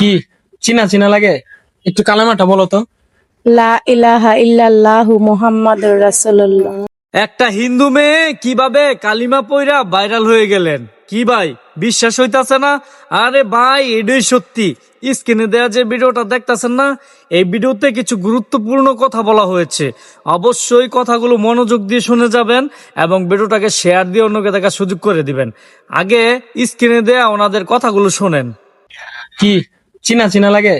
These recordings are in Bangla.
কি চিনা চিনা লাগে? একটু কালেমাটা বলো তো। লা ইলাহা ইল্লাল্লাহু মুহাম্মাদুর রাসূলুল্লাহ। একটা হিন্দু মেয়ে কিভাবে কালিমা পইরা ভাইরাল হয়ে গেলেন, কি ভাই বিশ্বাস হইতাছে না? আরে ভাই এটাই সত্যি। স্ক্রিনে দেয়া যে ভিডিওটা দেখতাছেন না, এই ভিডিওতে কিছু গুরুত্বপূর্ণ কথা বলা হয়েছে। অবশ্যই কথাগুলো মনোযোগ দিয়ে শুনে যাবেন এবং ভিডিওটাকে শেয়ার দিয়ে অন্যকে দেখার সুযোগ করে দিবেন। আগে স্ক্রিনে দেয়া ওনাদের কথাগুলো শোনেন। কি চিনা চিনা লাগে?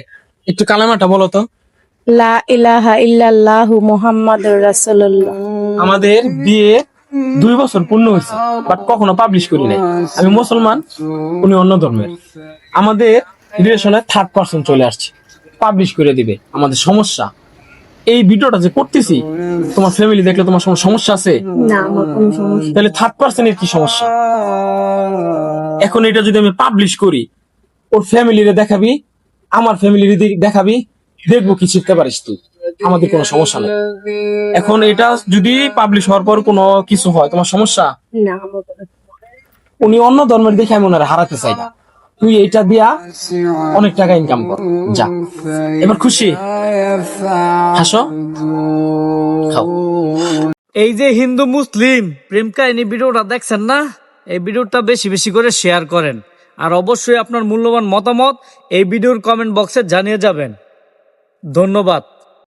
একটু কালেমাটা বলো তো। লা ইলাহা ইল্লাল্লাহু মুহাম্মাদুর রাসূলুল্লাহ। আমাদের বিয়ে 2 বছর পূর্ণ হয়েছে, বাট কখনো পাবলিশ করি নাই। আমি মুসলমান, উনি অন্য ধর্মের। আমাদের রিলেশনে থার্ড পার্সন চলে আসছে, পাবলিশ করে দিবে। আমাদের সমস্যা এই ভিডিওটা যে করতেছি, তোমার ফ্যামিলি দেখলে তোমার সমস্যা আছে? না, আমার কোনো সমস্যা। তাহলে থার্ড পার্সনের কি সমস্যা? এখন এটা যদি আমি পাবলিশ করি, ওর ফ্যামিলিরে দেখাবি, আমার ফ্যামিলির দেখাবি, দেখবো কি শিখতে পারিস তুই। আমাদের কোনো সমস্যা নেই। এখন এটা যদি পাবলিশ হওয়ার পর কোনো কিছু হয়, তোমার সমস্যা? না, আমার কোনো উনি অন্য ধর্মের দেখে আমি ওনারা হারাতে চাই না। তুই এটা দিয়া অনেক টাকা ইনকাম কর, যা। এবার খুশি? হাসো, খাও। এই যে হিন্দু মুসলিম প্রেম কাহিনী ভিডিওটা দেখছেন না, এই ভিডিওটা বেশি বেশি করে শেয়ার করেন। আর অবশ্যই আপনার মূল্যবান মতামত এই ভিডিওর কমেন্ট বক্সে জানিয়ে যাবেন। ধন্যবাদ।